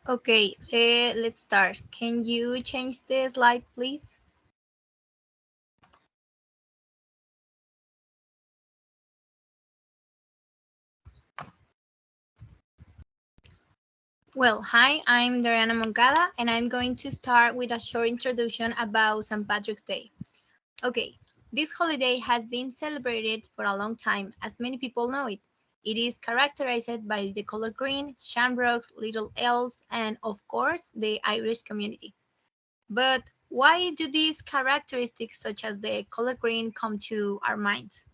Okay, let's start. Can you change the slide, please? Well, hi, I'm Dariana Moncada, and I'm going to start with a short introduction about St. Patrick's Day. Okay, this holiday has been celebrated for a long time, as many people know it. It is characterized by the color green, shamrocks, little elves, and of course, the Irish community. But why do these characteristics, such as the color green, come to our minds?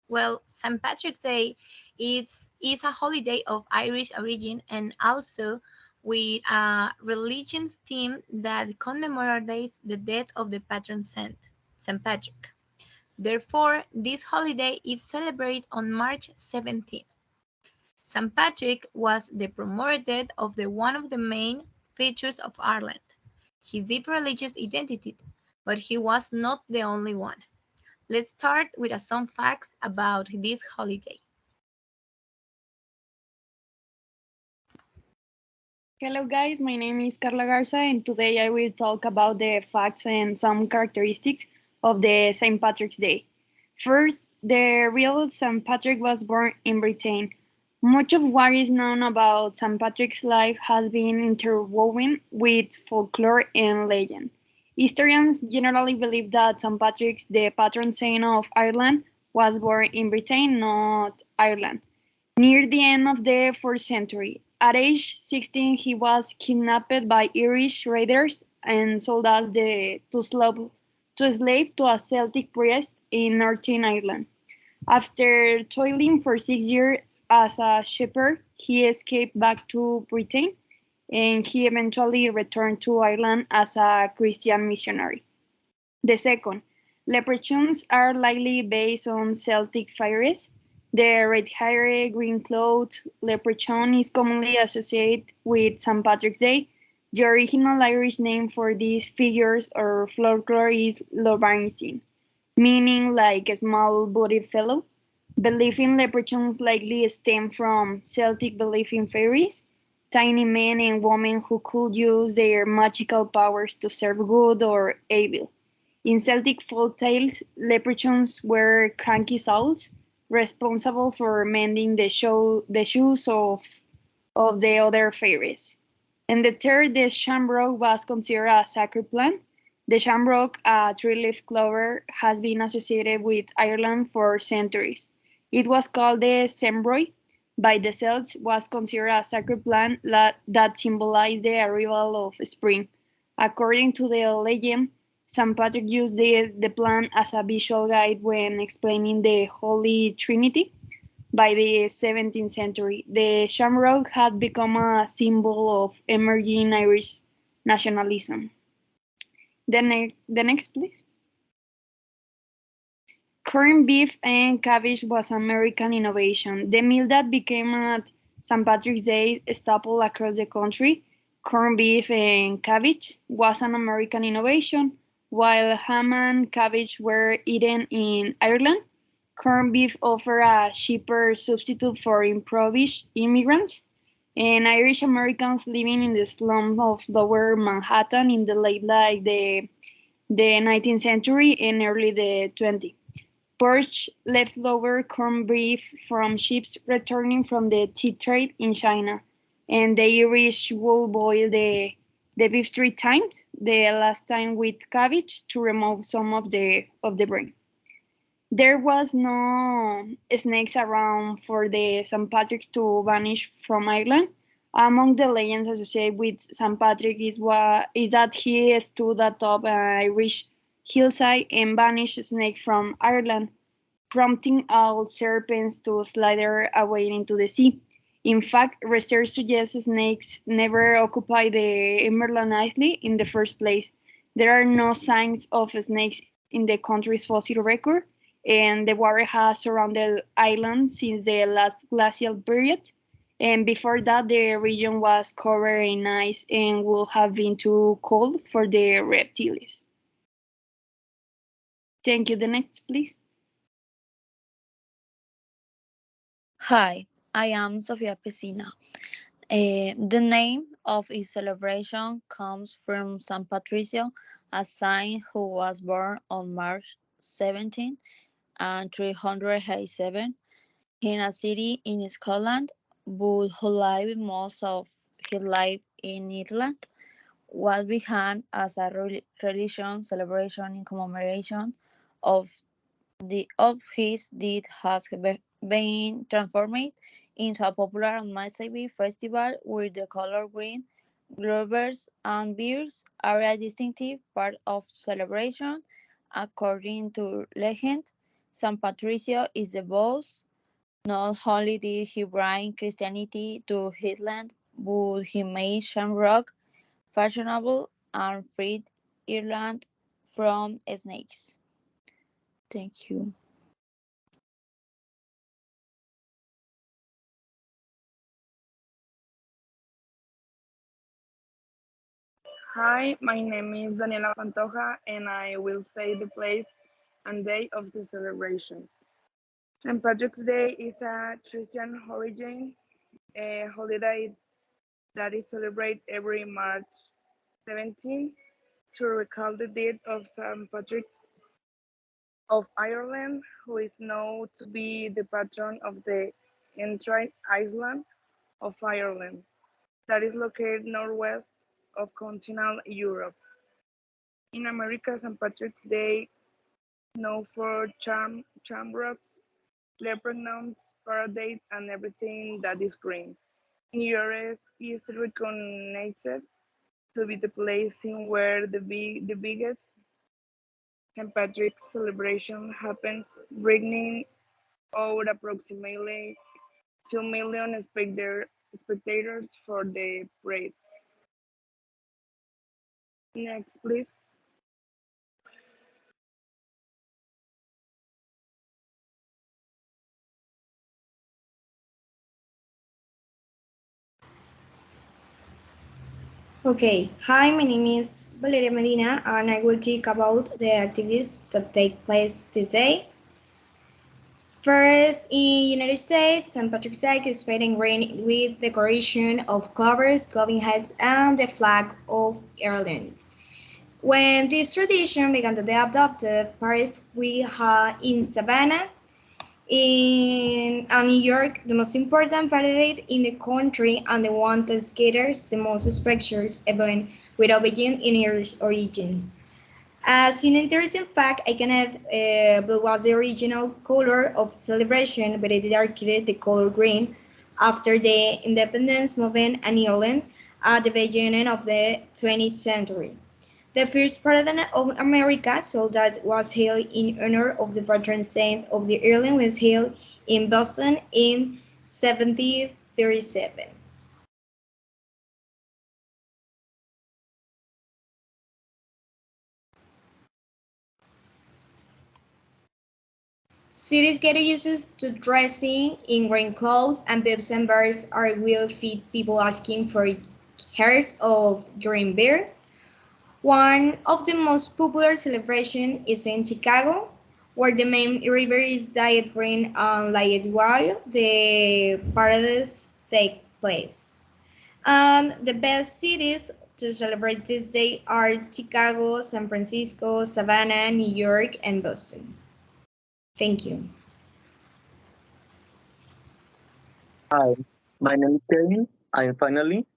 Well, St. Patrick's Day is a holiday of Irish origin and also with a religious theme that commemorates the death of the patron saint, St. Patrick. Therefore, this holiday is celebrated on March 17th. St. Patrick was the promoter of one of the main features of Ireland, his deep religious identity, but he was not the only one. Let's start with some facts about this holiday. Hello guys, my name is Carla Garza and today I will talk about the facts and some characteristics of the St. Patrick's Day. First, the real St. Patrick was born in Britain. Much of what is known about St. Patrick's life has been interwoven with folklore and legend. Historians generally believe that St. Patrick, the patron saint of Ireland, was born in Britain, not Ireland. Near the end of the 4th century, at age 16 he was kidnapped by Irish raiders and sold as to slave to a Celtic priest in Northern Ireland. After toiling for 6 years as a shepherd, he escaped back to Britain and he eventually returned to Ireland as a Christian missionary. The second, leprechauns are likely based on Celtic fairies. The red-haired, green-clothed leprechaun is commonly associated with St. Patrick's Day. The original Irish name for these figures or folklore is Lobarnsin, meaning like a small-bodied fellow. Belief in leprechauns likely stem from Celtic belief in fairies, tiny men and women who could use their magical powers to serve good or evil. In Celtic folk tales, leprechauns were cranky souls responsible for mending the shoes of the other fairies. And the third, the shamrock was considered a sacred plant. The shamrock, a three-leaf clover, has been associated with Ireland for centuries. It was called the sembroy by the Celts, was considered a sacred plant that symbolized the arrival of spring. According to the legend, St. Patrick used the plant as a visual guide when explaining the Holy Trinity. By the 17th century, the shamrock had become a symbol of emerging Irish nationalism. The next, please. Corned beef and cabbage was an American innovation. The meal that became at St. Patrick's Day a staple across the country, corned beef and cabbage, was an American innovation, while ham and cabbage were eaten in Ireland. Corned beef offered a cheaper substitute for impoverished immigrants, and Irish Americans living in the slums of Lower Manhattan in the late the 19th century and early the 20th. Poached leftover corned beef from ships returning from the tea trade in China, and the Irish would boil the beef 3 times, the last time with cabbage to remove some of the brain. There was no snakes around for the St. Patrick's to vanish from Ireland. Among the legends associated with St. Patrick is that he stood atop an Irish hillside and banished snakes from Ireland, prompting all serpents to slither away into the sea. In fact, research suggests snakes never occupied the Emerald Isle in the first place. There are no signs of snakes in the country's fossil record, and the water has surrounded the island since the last glacial period. And before that, the region was covered in ice and would have been too cold for the reptiles. Thank you. The next, please. Hi, I am Sofia Pesina. The name of its celebration comes from San Patricio, a saint who was born on March 17 and 387 in a city in Scotland, but who lived most of his life in Ireland. Was began as a religious celebration in commemoration of of his deed has been transformed into a popular and massive festival where the color green, grovers, and beers are a distinctive part of celebration. According to legend, San Patricio is the boss. Not only did he bring Christianity to Ireland, but he made shamrock fashionable and freed Ireland from snakes. Thank you. Hi, my name is Daniela Pantoja, and I will say the place and day of the celebration. St. Patrick's Day is a Christian origin a holiday that is celebrated every March 17 to recall the death of St. Patrick of Ireland, who is known to be the patron of the entire island of Ireland, that is located northwest of continental Europe. In America, St. Patrick's Day, known for shamrocks, leprechauns, parade, and everything that is green. In Europe, is recognized to be the place in where the biggest St. Patrick's celebration happens, bringing out approximately 2 million spectators for the parade. Next, please. Okay, hi, my name is Valeria Medina, and I will talk about the activities that take place this day. First, in United States, St. Patrick's Day is made in green with decoration of clovers, golden heads, and the flag of Ireland. When this tradition began to be adopted, Paris we had in Savannah, in New York, the most important parade in the country and the one that gathers the most spectators event with origin in Irish origin. As an interesting fact, I can add blue was the original color of the celebration, but it darkened the color green after the independence movement in Ireland at the beginning of the 20th century. The first President of America, so that was held in honor of the patron saint of the island, was held in Boston in 1737. Cities get used to dressing in green clothes, and pubs and bars are will feed people asking for hearts of green beer. One of the most popular celebrations is in Chicago, where the main river is Diet Green and Lake while the parades take place. And the best cities to celebrate this day are Chicago, San Francisco, Savannah, New York, and Boston. Thank you. Hi, my name is Kevin. And finally,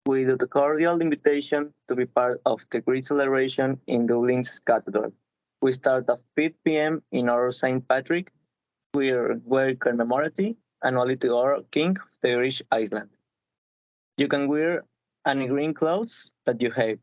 we do the cordial invitation to be part of the great celebration in Dublin's Cathedral. We start at 5 p.m. in our St. Patrick. We're commemorating annually to our King of the Irish Island. You can wear any green clothes that you have.